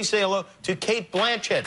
Please say hello to Cate Blanchett.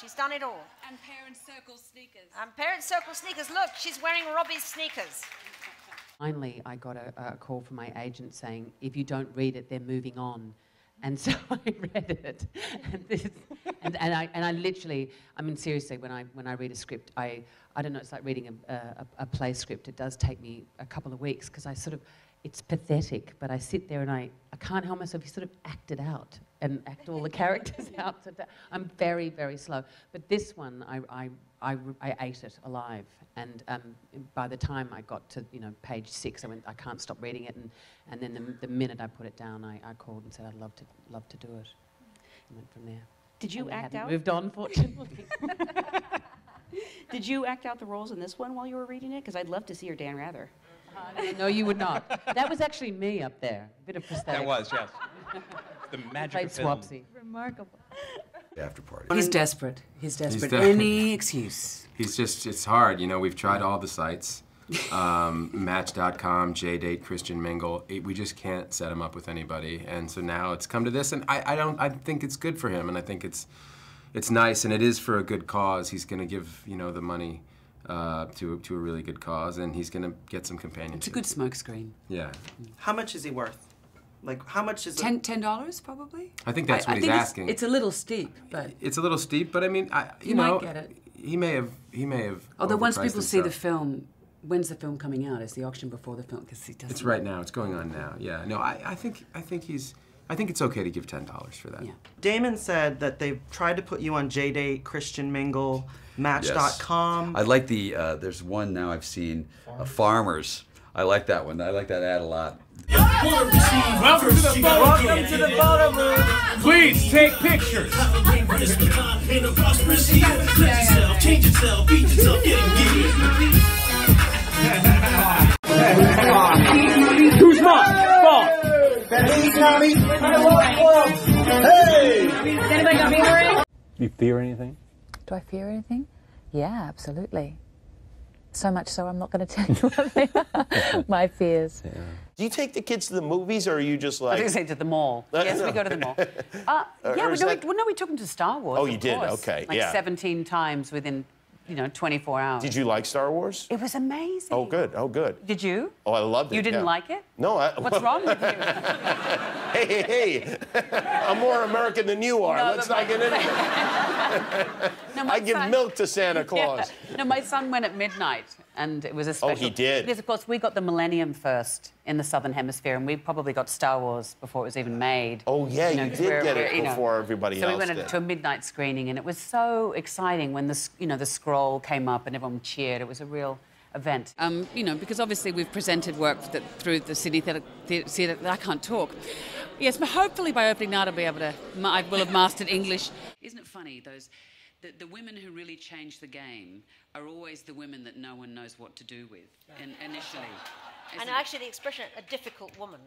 She's done it all. And Parent Circle sneakers. And Parent Circle sneakers. Look, she's wearing Robbie's sneakers. Finally, I got a call from my agent saying, if you don't read it, they're moving on. And so I read it, and I literally, I mean, seriously, when I read a script, I don't know, it's like reading a play script. It does take me a couple of weeks because I sort of, it's pathetic, but I sit there and I can't help myself. You sort of act it out and act all the characters out. So I'm very, very slow. But this one, I ate it alive. And by the time I got to, page 6, I went, I can't stop reading it. And then the minute I put it down, I called and said I'd love to do it. And went from there. Did you act out? Moved on, fortunately. Did you act out the roles in this one while you were reading it? Because I'd love to see your Dan Rather. No, you would not. That was actually me up there. A bit of prosthetic. That was, yes. The magic of film. Swapsy. Remarkable. After party. He's desperate. He's desperate. He's Any excuse. He's just, it's hard. We've tried all the sites. Match.com, JDate, Christian Mingle. We just can't set him up with anybody. And so now it's come to this, and I think it's good for him, and I think it's nice, and it is for a good cause. He's going to give, the money to a really good cause, and he's going to get some companionship. It's a good smokescreen. Yeah. How much is he worth? Like, how much is $10 probably? I think that's what he's asking. It's a little steep, but it's a little steep. But I mean, you might get it. He may have. Although once people see the film, when's the film coming out? Is the auction before the film? Because he doesn't. It's right now. It's going on now. Yeah. No, I think it's okay to give $10 for that. Yeah. Damon said that they've tried to put you on JDate, Christian Mingle, Match.com. Yes. I like the. There's one now I've seen. Farmers. I like that one. I like that ad a lot. Welcome to the photo booth. Please take pictures. Who's not? Hey! Anybody got me in the ring? You fear anything? Do I fear anything? Yeah, absolutely. So much so I'm not going to tell you what they are. My fears. Yeah. Do you take the kids to the movies, or are you just like... I was going to say to the mall. Yes, we go to the mall. We took them to Star Wars. Oh, you did? Okay, like 17 times within, 24 hours. Did you like Star Wars? It was amazing. Oh, good. Oh, good. Did you? Oh, I loved it. You didn't like it? No, What's wrong with you? Hey. I'm more American than you are. Let's not get into it. I give milk to Santa Claus. Yeah. No, my son went at midnight, and it was a special... Oh, he did? Because, of course, we got the Millennium first in the Southern Hemisphere, and we probably got Star Wars before it was even made. Oh, yeah, you did get it before everybody else did. So we went to a midnight screening, and it was so exciting when the scroll came up and everyone cheered. It was a real event. Because obviously we've presented work through the Sydney Theatre. I can't talk. Yes, but hopefully by opening night I will have mastered English. Isn't it funny, the women who really change the game are always the women that no one knows what to do with initially. And actually the expression, a difficult woman,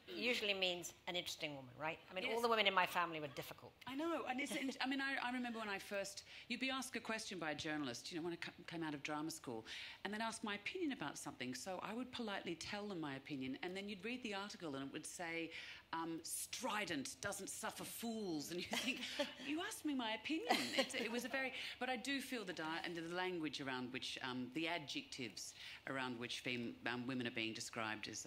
usually means an interesting woman, right? I mean, yes. All the women in my family were difficult. I know, and I remember when you'd be asked a question by a journalist, when I came out of drama school, and they'd ask my opinion about something, so I would politely tell them my opinion, and then you'd read the article and it would say, strident, doesn't suffer fools, and you think, you asked me my opinion. It was but I do feel the language around which, the adjectives around which women are being described as,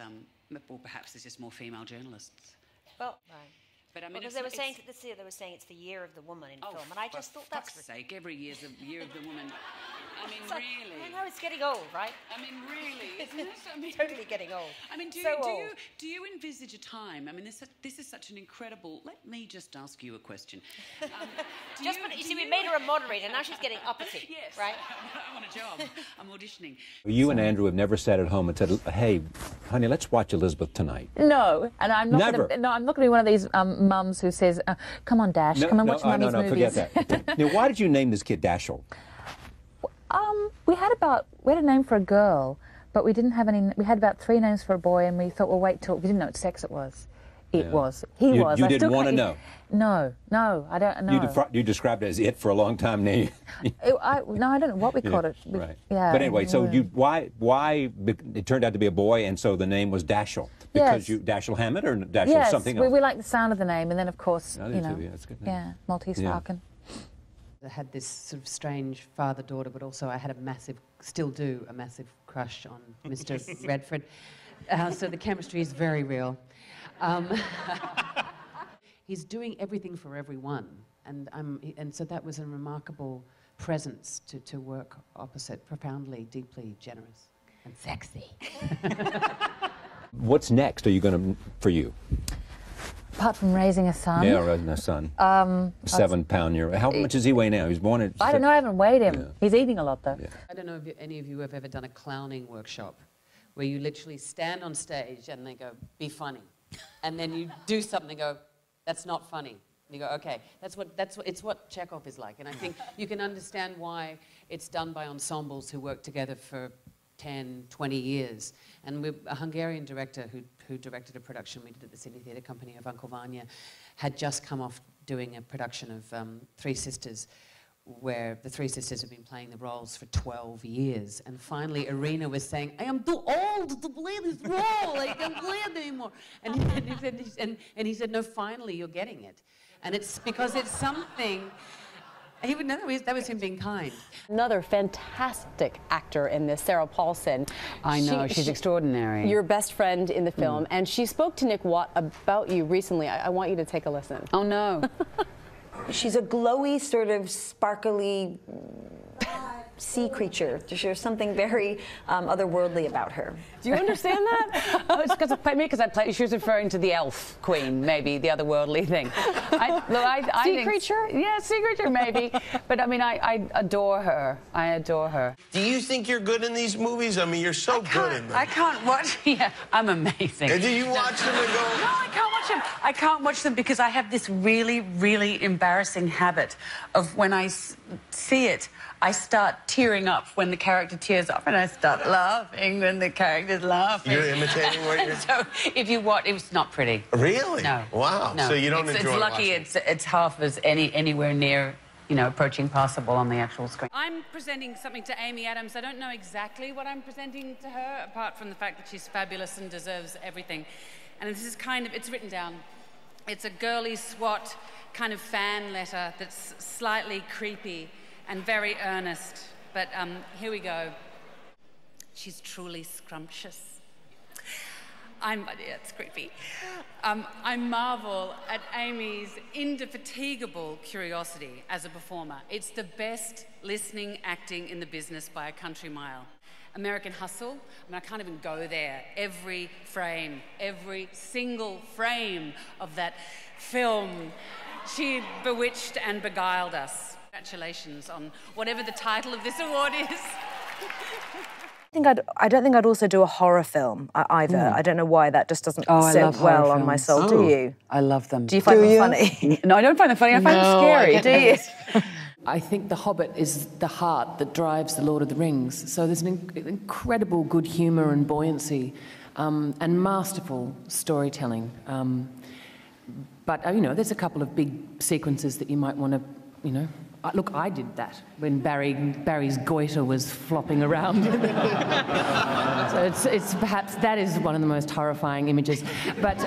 or perhaps there's just more female journalists. Well, right. But I mean, because they were saying this year, it's the year of the woman in film, and I just thought that's... For fuck's sake, every year's the year of the woman. I mean, like, really. I know, it's getting old, right? I mean, really, isn't it? I mean, totally getting old. I mean, do you envisage a time? I mean, this is such an incredible... Let me just ask you a question. We made her a moderator, now she's getting uppity, yes, right? I want a job. I'm auditioning. You and Andrew have never sat at home and said, "Hey, honey, let's watch Elizabeth tonight." No, and I'm not going to. No, I'm not going to be one of these mums who says, "Come on, Dash, come and watch Mummy's movies." Forget that. Now, why did you name this kid Dashel? We had a name for a girl, but we didn't have any. We had about 3 names for a boy, and we thought, well, wait till we didn't know what sex it was. It was. He was. You I didn't still want to can't- know. No, I don't know. You described it as it for a long time, now. No, I don't know what we called it. Right. Yeah. But anyway, so yeah. why it turned out to be a boy, and so the name was Dashiell because Yes. Dashiell Hammett or Dashiell Yes, something else. we like the sound of the name, and then of course, I do you know, too, yeah, that's a good name. yeah, Maltese Yeah. Falcon. I had this sort of strange father-daughter, but also I had still do a massive crush on Mr. Redford. So the chemistry is very real. He's doing everything for everyone, and so that was a remarkable presence to work opposite, profoundly, deeply generous and sexy. What's next? Are you going to for you? Apart from raising a son. Yeah, raising a son. 7-pound-year. How much does he weigh now? He's born at. I don't know. I haven't weighed him. Yeah. He's eating a lot though. Yeah. I don't know if any of you have ever done a clowning workshop where you literally stand on stage and they go, be funny. And then you do something and go, that's not funny. And you go, okay, it's what Chekhov is like. And I think you can understand why it's done by ensembles who work together for 10, 20 years. And a Hungarian director who directed a production we did at the Sydney Theatre Company of Uncle Vanya had just come off doing a production of Three Sisters, where the Three Sisters have been playing the roles for 12 years. And finally, Irina was saying, I am too old to play this role. I can't play it anymore. And he said, no, finally, you're getting it. And it's because it's something... He would know that was him being kind. Another fantastic actor in this, Sarah Paulson. I know, she's extraordinary. Your best friend in the film, and she spoke to Nick Watt about you recently. I want you to take a listen. Oh, no. She's a glowy, sort of sparkly sea creature. There's something very otherworldly about her. Do you understand that? Oh, it's because I play. She was referring to the elf queen, maybe the otherworldly thing. I Sea think, creature? Yeah, sea creature maybe. But I mean, I adore her. I adore her. Do you think you're good in these movies? I mean, you're so good in them. I can't watch. Yeah, I'm amazing. And do you watch them and go? No, I can't watch them. I can't watch them because I have this really, really embarrassing habit of when I see it, I start tearing up when the character tears up, and I start laughing when the character's laughing. You're imitating what you're... So if you watch, it's not pretty. Really? No. Wow. No. So you don't enjoy It's lucky watching. it's half as anywhere near, you know, approaching possible on the actual screen. I'm presenting something to Amy Adams. I don't know exactly what I'm presenting to her, apart from the fact that she's fabulous and deserves everything. And this is kind of, it's written down. It's a girly SWAT kind of fan letter that's slightly creepy and very earnest. But here we go. She's truly scrumptious. Yeah, it's creepy. I marvel at Amy's indefatigable curiosity as a performer. It's the best listening acting in the business by a country mile. American Hustle, I mean, I can't even go there. Every frame, every single frame of that film, she bewitched and beguiled us. Congratulations on whatever the title of this award is. I don't think I'd also do a horror film either. I don't know why that just doesn't sit well on my soul. Do you? I love them. Do you find them funny? No, I don't find them funny. I find them scary. Do you? I think The Hobbit is the heart that drives The Lord of the Rings. So there's an incredible good humour and buoyancy and masterful storytelling. But, you know, there's a couple of big sequences that you might want to, you know... Look, I did that when Barry's goiter was flopping around. So it's perhaps that is one of the most horrifying images. But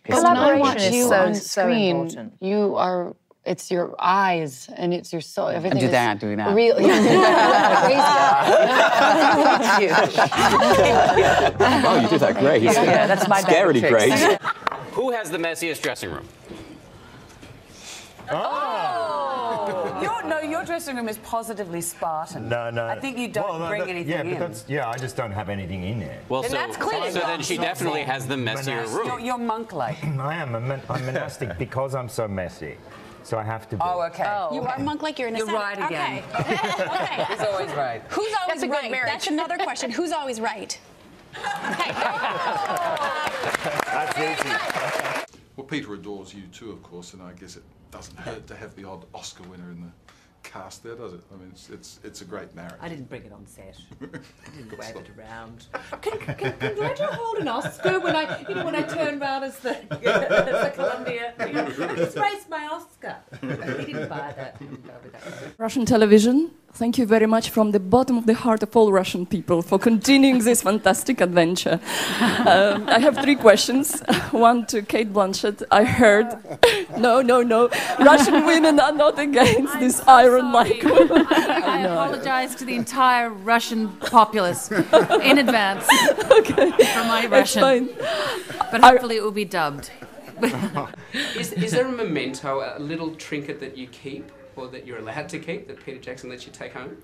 collaboration is so important. You are. It's your eyes and it's your soul. Everything. Do that. Really. Oh, you did that great. Yeah, that's my Scaredy great. Who has the messiest dressing room? Your dressing room is positively Spartan. No. I think you don't bring anything in. I just don't have anything in there. Well, then that's clear. So then she definitely has the messier room. You're monk-like. I am. I'm monastic because I'm so messy. So I have to be. Oh, okay. You are monk-like. You're in a You're right again. Okay. He's always right. Who's always right? That's another question. Who's always right? That's easy. Well, Peter adores you too, of course, and I guess it doesn't hurt to have the odd Oscar winner in the cast there, does it? I mean, it's a great marriage. I didn't bring it on set. I didn't wave it around. Can I hold an Oscar when I turn round as the Columbia? I just raised my Oscar. He didn't buy that. He didn't go with that. Russian television, thank you very much from the bottom of the heart of all Russian people for continuing this fantastic adventure. I have 3 questions. One to Cate Blanchett. I heard, no, Russian women are not against this iron like woman. I apologize to the entire Russian populace in advance for my Russian. Fine. But hopefully it will be dubbed. Is there a memento, a little trinket that you keep, or that you're allowed to keep, that Peter Jackson lets you take home?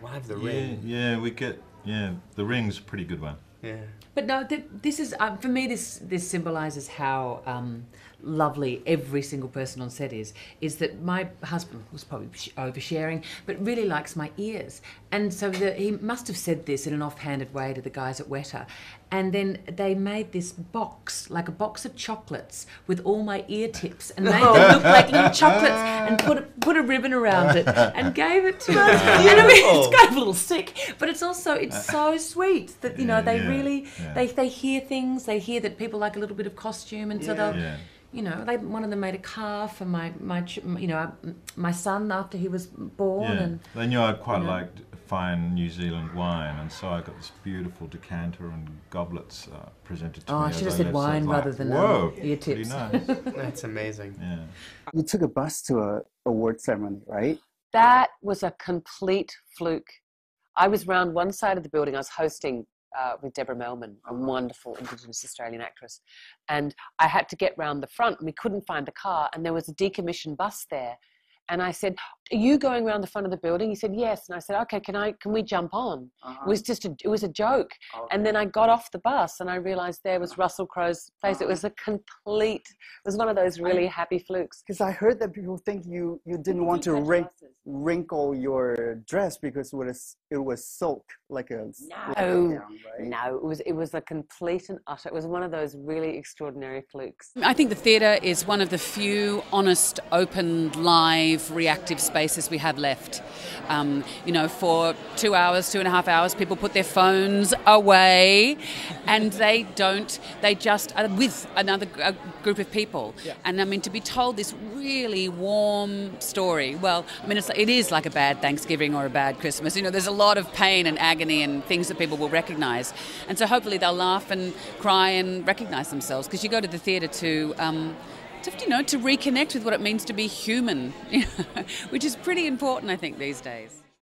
I have the ring. Yeah, we get. Yeah, the ring's a pretty good one. Yeah. But no, this is for me. This symbolises how lovely every single person on set is that my husband was probably oversharing, but really likes my ears. And so he must have said this in an offhanded way to the guys at Weta. And then they made this box, like a box of chocolates with all my ear tips and made them look like little chocolates and put a ribbon around it and gave it to us. And I mean, it's kind of a little sick, but it's so sweet that, they really, they hear things, they hear that people like a little bit of costume, and so they'll... one of them made a car for my son after he was born. Yeah. And they knew I quite liked fine New Zealand wine, and so I got this beautiful decanter and goblets presented to me. I should have said wine rather than ear tips. Nice. That's amazing. Yeah. You took a bus to a award ceremony, right? That was a complete fluke. I was round one side of the building. I was hosting with Deborah Melman, a wonderful Indigenous Australian actress. And I had to get round the front, and we couldn't find the car, and there was a decommissioned bus there. And I said, "Are you going around the front of the building?" He said, "Yes." And I said, "Okay, can we jump on?" It was a joke. Okay. And then I got off the bus and I realized there was Russell Crowe's face. It was it was one of those really happy flukes. Because I heard that people think you didn't want to wrinkle your dress because it was silk, like a No, it was a complete and utter. It was one of those really extraordinary flukes. I think the theatre is one of the few honest, open, live, reactive spaces we have left. For 2 hours, 2.5 hours, people put their phones away and they just are with another group of people. Yeah. And I mean, to be told this really warm story, well, I mean, it is like a bad Thanksgiving or a bad Christmas. There's a lot of pain and agony and things that people will recognise. And so hopefully they'll laugh and cry and recognise themselves, because you go to the theatre to reconnect with what it means to be human, which is pretty important, I think, these days.